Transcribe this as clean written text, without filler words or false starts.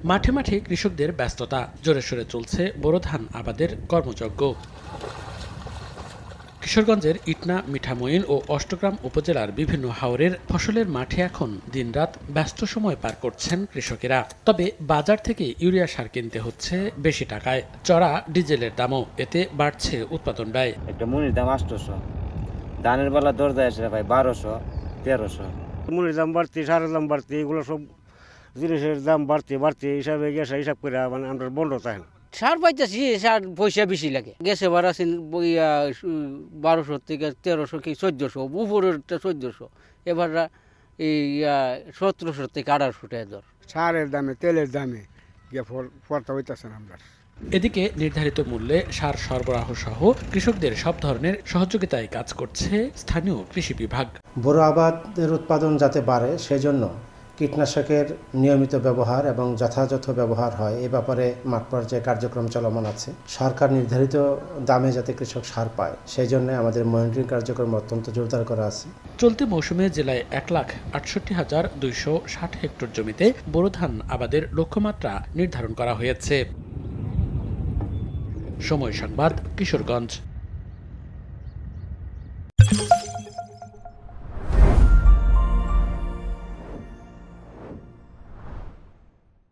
মাঠে মাঠে কৃষকদের ব্যস্ততা, জোরে সোরে চলছে বোরো ধান আবাদের কর্মযজ্ঞ। কিশোরগঞ্জের ইটনা, মিঠামইন ও অষ্টগ্রাম উপজেলার বিভিন্ন হাওরের ফসলের মাঠে এখন দিনরাত ব্যস্ত সময় পার করছেন কৃষকেরা। তবে বাজার থেকে ইউরিয়া সার কিনতে হচ্ছে বেশি টাকায়, চড়া ডিজেলের দামও, এতে বাড়ছে উৎপাদন ব্যয়। একটা মনির দাম 800, ধানের বেলা দর যায় আসে ভাই 1200, 1300। মনির দাম বাড়তি, সারের দাম বাড়তি, এগুলো সব জিনিসের দাম বাড়তি হিসাবে গেছে, হিসাব করে মানে আমরা বন্ধ চাই না। সার পাইতেছি, সার পয়সা বেশি লাগে। গেছে বার আছেন 1200 থেকে 1300 কি 1400, উপরের 1400, এবার এই 1700 থেকে 1800 টাকা দর। সারের দামে, তেলের দামে ফলটা হইতেছে না আমরা। এদিকে নির্ধারিত মূল্যে সার সরবরাহ সহ কৃষকদের সব ধরনের সহযোগিতায় কাজ করছে স্থানীয় কৃষি বিভাগ। বোরো আবাদের উৎপাদন যাতে বাড়ে সেজন্য কীটনাশকের নিয়মিত ব্যবহার এবং যথাযথ ব্যবহার হয় এ ব্যাপারে মাঠ পর্যায়ে কার্যক্রম চলমান আছে। সরকার নির্ধারিত দামে যাতে কৃষক সার পায় সেই জন্য আমাদের মনিটরিং কার্যক্রম অত্যন্ত জোরদার করা আছে। চলতি মৌসুমে জেলায় 1,68,260 হেক্টর জমিতে বোরো ধান আবাদের লক্ষ্যমাত্রা নির্ধারণ করা হয়েছে। সময় সংবাদ, কিশোরগঞ্জ।